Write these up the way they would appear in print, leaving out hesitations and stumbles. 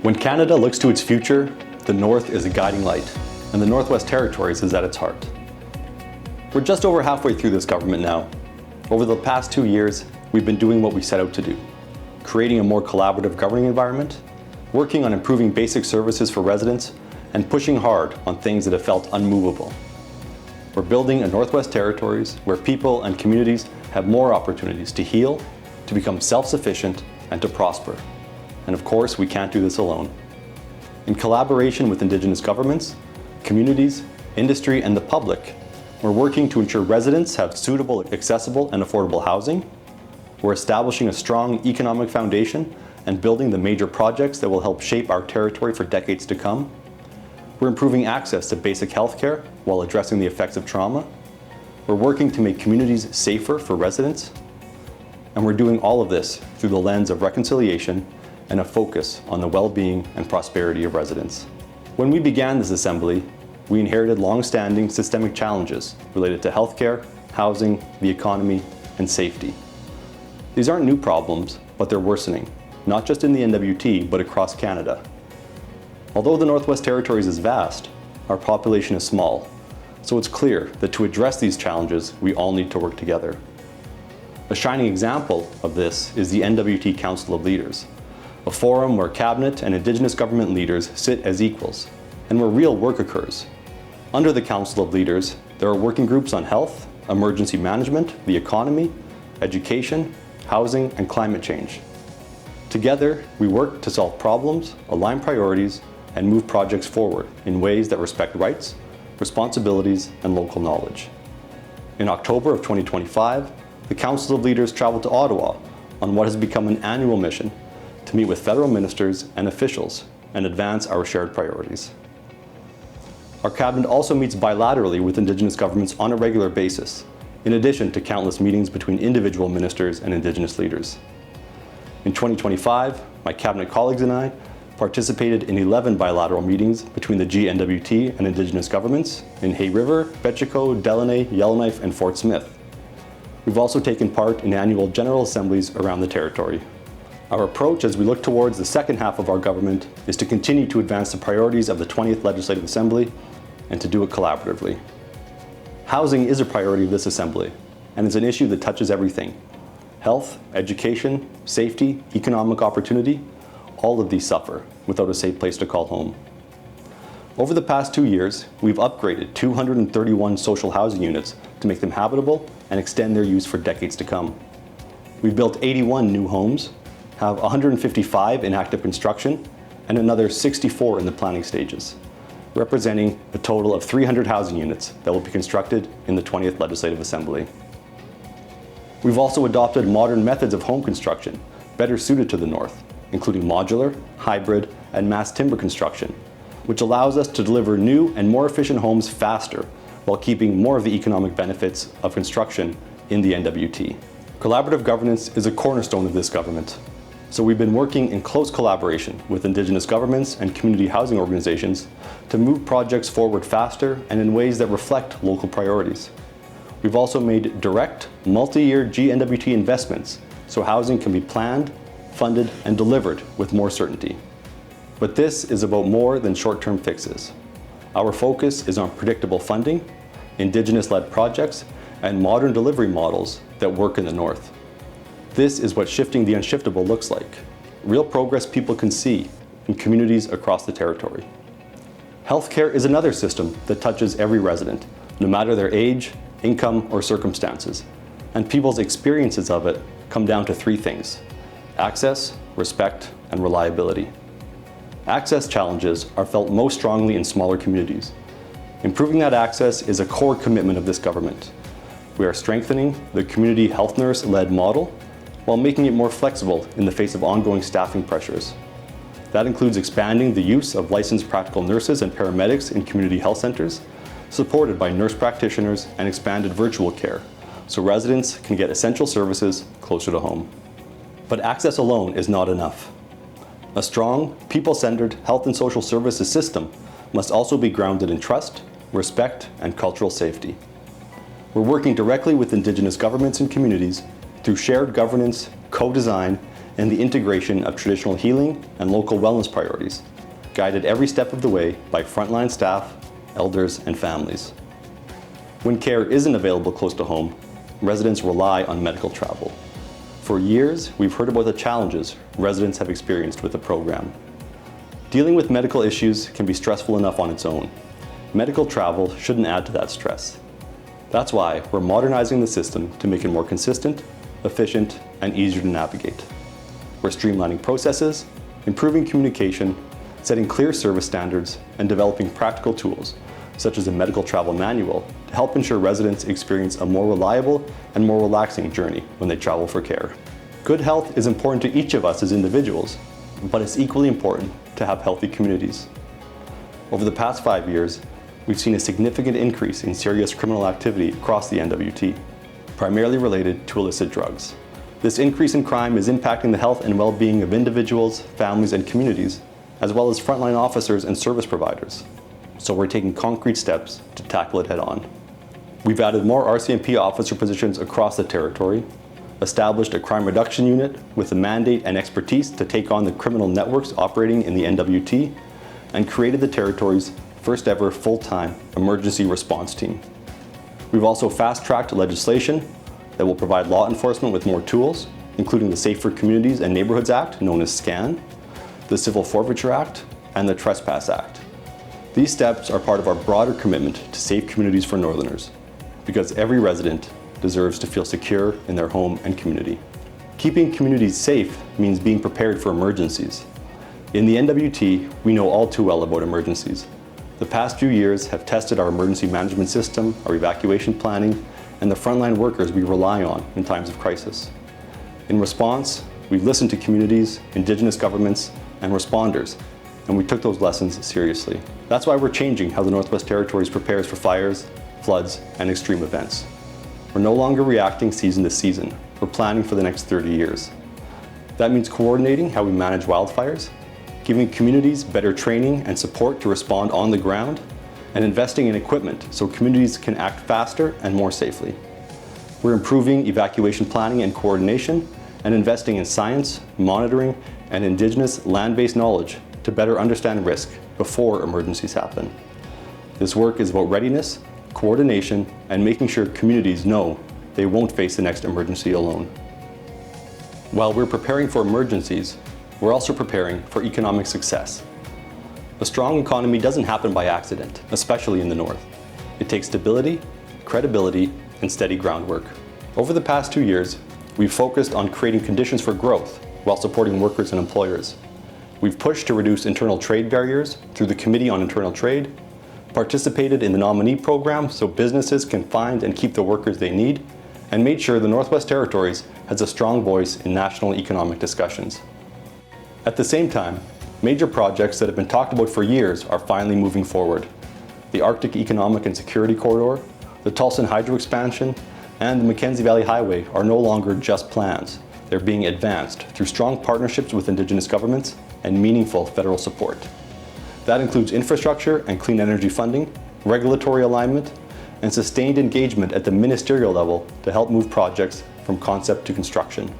When Canada looks to its future, the North is a guiding light, and the Northwest Territories is at its heart. We're just over halfway through this government now. Over the past 2 years, we've been doing what we set out to do, creating a more collaborative governing environment, working on improving basic services for residents, and pushing hard on things that have felt unmovable. We're building a Northwest Territories where people and communities have more opportunities to heal, to become self-sufficient, and to prosper. And of course, we can't do this alone. In collaboration with Indigenous governments, communities, industry, and the public, we're working to ensure residents have suitable, accessible, and affordable housing. We're establishing a strong economic foundation and building the major projects that will help shape our territory for decades to come. We're improving access to basic health care while addressing the effects of trauma. We're working to make communities safer for residents. And we're doing all of this through the lens of reconciliation and a focus on the well-being and prosperity of residents. When we began this assembly, we inherited long-standing systemic challenges related to healthcare, housing, the economy, and safety. These aren't new problems, but they're worsening, not just in the NWT, but across Canada. Although the Northwest Territories is vast, our population is small, so it's clear that to address these challenges, we all need to work together. A shining example of this is the NWT Council of Leaders, a forum where Cabinet and Indigenous government leaders sit as equals, and where real work occurs. Under the Council of Leaders, there are working groups on health, emergency management, the economy, education, housing, and climate change. Together, we work to solve problems, align priorities, and move projects forward in ways that respect rights, responsibilities, and local knowledge. In October of 2025, the Council of Leaders traveled to Ottawa on what has become an annual mission to meet with federal ministers and officials and advance our shared priorities. Our Cabinet also meets bilaterally with Indigenous governments on a regular basis, in addition to countless meetings between individual ministers and Indigenous leaders. In 2025, my Cabinet colleagues and I participated in 11 bilateral meetings between the GNWT and Indigenous governments in Hay River, Betchico, Delaney, Yellowknife, and Fort Smith. We've also taken part in annual General Assemblies around the territory. Our approach as we look towards the second half of our government is to continue to advance the priorities of the 20th Legislative Assembly and to do it collaboratively. Housing is a priority of this Assembly, and it's an issue that touches everything. Health, education, safety, economic opportunity, all of these suffer without a safe place to call home. Over the past 2 years, we've upgraded 231 social housing units to make them habitable and extend their use for decades to come. We've built 81 new homes, have 155 in active construction, and another 64 in the planning stages, representing a total of 300 housing units that will be constructed in the 20th Legislative Assembly. We've also adopted modern methods of home construction, better suited to the North, including modular, hybrid, and mass timber construction, which allows us to deliver new and more efficient homes faster while keeping more of the economic benefits of construction in the NWT. Collaborative governance is a cornerstone of this government. So we've been working in close collaboration with Indigenous governments and community housing organizations to move projects forward faster and in ways that reflect local priorities. We've also made direct, multi-year GNWT investments so housing can be planned, funded, and delivered with more certainty. But this is about more than short-term fixes. Our focus is on predictable funding, Indigenous-led projects, and modern delivery models that work in the North. This is what shifting the unshiftable looks like. Real progress people can see in communities across the territory. Healthcare is another system that touches every resident, no matter their age, income, or circumstances. And people's experiences of it come down to 3 things: access, respect, and reliability. Access challenges are felt most strongly in smaller communities. Improving that access is a core commitment of this government. We are strengthening the community health nurse-led model while making it more flexible in the face of ongoing staffing pressures. That includes expanding the use of licensed practical nurses and paramedics in community health centers, supported by nurse practitioners and expanded virtual care, so residents can get essential services closer to home. But access alone is not enough. A strong, people-centered health and social services system must also be grounded in trust, respect, and cultural safety. We're working directly with Indigenous governments and communities through shared governance, co-design, and the integration of traditional healing and local wellness priorities, guided every step of the way by frontline staff, elders, and families. When care isn't available close to home, residents rely on medical travel. For years, we've heard about the challenges residents have experienced with the program. Dealing with medical issues can be stressful enough on its own. Medical travel shouldn't add to that stress. That's why we're modernizing the system to make it more consistent, efficient, and easier to navigate. We're streamlining processes, improving communication, setting clear service standards, and developing practical tools, such as a medical travel manual, to help ensure residents experience a more reliable and more relaxing journey when they travel for care. Good health is important to each of us as individuals, but it's equally important to have healthy communities. Over the past 5 years, we've seen a significant increase in serious criminal activity across the NWT, primarily related to illicit drugs. This increase in crime is impacting the health and well-being of individuals, families, and communities, as well as frontline officers and service providers. So we're taking concrete steps to tackle it head-on. We've added more RCMP officer positions across the territory, established a crime reduction unit with the mandate and expertise to take on the criminal networks operating in the NWT, and created the territory's first ever full-time emergency response team. We've also fast-tracked legislation that will provide law enforcement with more tools, including the Safer Communities and Neighborhoods Act, known as SCAN, the Civil Forfeiture Act, and the Trespass Act. These steps are part of our broader commitment to safe communities for Northerners, because every resident deserves to feel secure in their home and community. Keeping communities safe means being prepared for emergencies. In the NWT, we know all too well about emergencies. The past few years have tested our emergency management system, our evacuation planning, and the frontline workers we rely on in times of crisis. In response, we've listened to communities, Indigenous governments, and responders, and we took those lessons seriously. That's why we're changing how the Northwest Territories prepares for fires, floods, and extreme events. We're no longer reacting season to season. We're planning for the next 30 years. That means coordinating how we manage wildfires, giving communities better training and support to respond on the ground, and investing in equipment so communities can act faster and more safely. We're improving evacuation planning and coordination, and investing in science, monitoring, and Indigenous land-based knowledge to better understand risk before emergencies happen. This work is about readiness, coordination, and making sure communities know they won't face the next emergency alone. While we're preparing for emergencies, we're also preparing for economic success. A strong economy doesn't happen by accident, especially in the North. It takes stability, credibility, and steady groundwork. Over the past 2 years, we've focused on creating conditions for growth while supporting workers and employers. We've pushed to reduce internal trade barriers through the Committee on Internal Trade, participated in the nominee program so businesses can find and keep the workers they need, and made sure the Northwest Territories has a strong voice in national economic discussions. At the same time, major projects that have been talked about for years are finally moving forward. The Arctic Economic and Security Corridor, the Tulsan Hydro Expansion, and the Mackenzie Valley Highway are no longer just plans. They're being advanced through strong partnerships with Indigenous governments and meaningful federal support. That includes infrastructure and clean energy funding, regulatory alignment, and sustained engagement at the ministerial level to help move projects from concept to construction.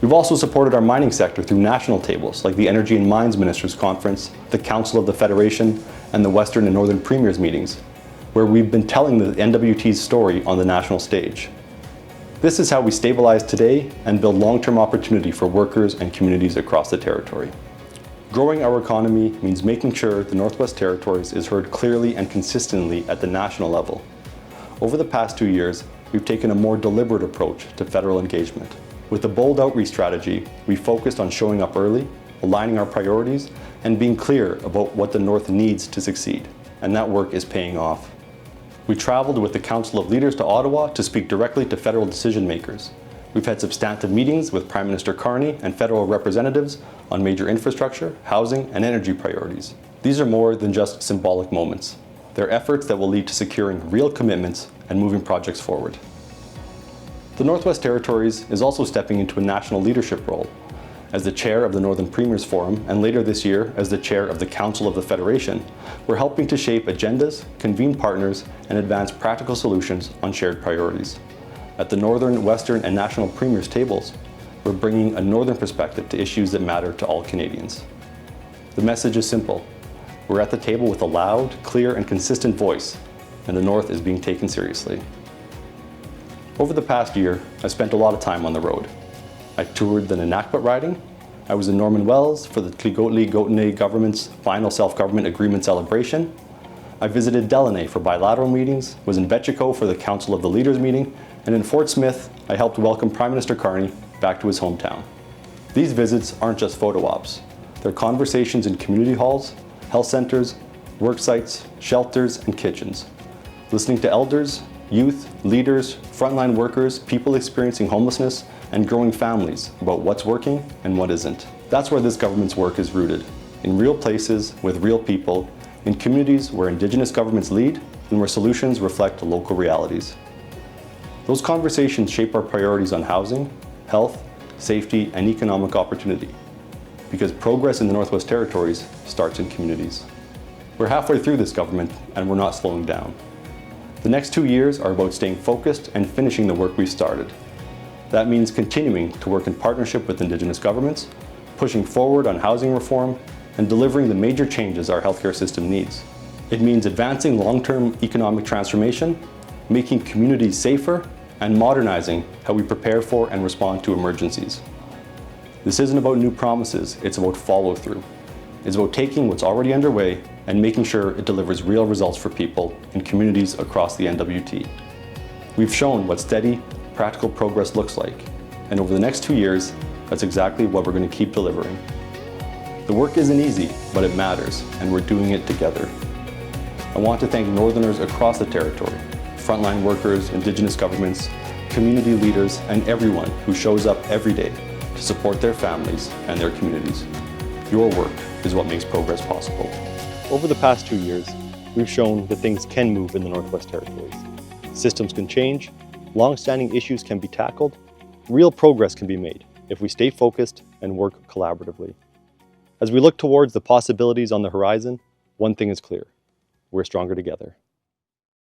We've also supported our mining sector through national tables like the Energy and Mines Ministers Conference, the Council of the Federation, and the Western and Northern Premiers meetings, where we've been telling the NWT's story on the national stage. This is how we stabilize today and build long-term opportunity for workers and communities across the territory. Growing our economy means making sure the Northwest Territories is heard clearly and consistently at the national level. Over the past 2 years, we've taken a more deliberate approach to federal engagement. With a bold outreach strategy, we focused on showing up early, aligning our priorities, and being clear about what the North needs to succeed. And that work is paying off. We traveled with the Council of Leaders to Ottawa to speak directly to federal decision makers. We've had substantive meetings with Prime Minister Carney and federal representatives on major infrastructure, housing, and energy priorities. These are more than just symbolic moments. They're efforts that will lead to securing real commitments and moving projects forward. The Northwest Territories is also stepping into a national leadership role. As the chair of the Northern Premiers Forum, and later this year as the chair of the Council of the Federation, we're helping to shape agendas, convene partners, and advance practical solutions on shared priorities. At the Northern, Western, and National Premiers tables, we're bringing a northern perspective to issues that matter to all Canadians. The message is simple. We're at the table with a loud, clear, and consistent voice, and the North is being taken seriously. Over the past year, I spent a lot of time on the road. I toured the Nanakput riding. I was in Norman Wells for the Tligotli-Gotenay government's final self-government agreement celebration. I visited Delaney for bilateral meetings, was in Betchico for the Council of the Leaders meeting, and in Fort Smith, I helped welcome Prime Minister Carney back to his hometown. These visits aren't just photo ops. They're conversations in community halls, health centers, work sites, shelters, and kitchens. Listening to elders, youth, leaders, frontline workers, people experiencing homelessness, and growing families about what's working and what isn't. That's where this government's work is rooted, in real places with real people, in communities where Indigenous governments lead and where solutions reflect local realities. Those conversations shape our priorities on housing, health, safety, and economic opportunity, because progress in the Northwest Territories starts in communities. We're halfway through this government, and we're not slowing down. The next 2 years are about staying focused and finishing the work we've started. That means continuing to work in partnership with Indigenous governments, pushing forward on housing reform, and delivering the major changes our healthcare system needs. It means advancing long-term economic transformation, making communities safer, and modernizing how we prepare for and respond to emergencies. This isn't about new promises, it's about follow-through. It's about taking what's already underway and making sure it delivers real results for people and communities across the NWT. We've shown what steady, practical progress looks like, and over the next 2 years, that's exactly what we're going to keep delivering. The work isn't easy, but it matters, and we're doing it together. I want to thank Northerners across the territory, frontline workers, Indigenous governments, community leaders, and everyone who shows up every day to support their families and their communities. Your work is what makes progress possible. Over the past 2 years, we've shown that things can move in the Northwest Territories. Systems can change, long-standing issues can be tackled, real progress can be made if we stay focused and work collaboratively. As we look towards the possibilities on the horizon, one thing is clear: we're stronger together.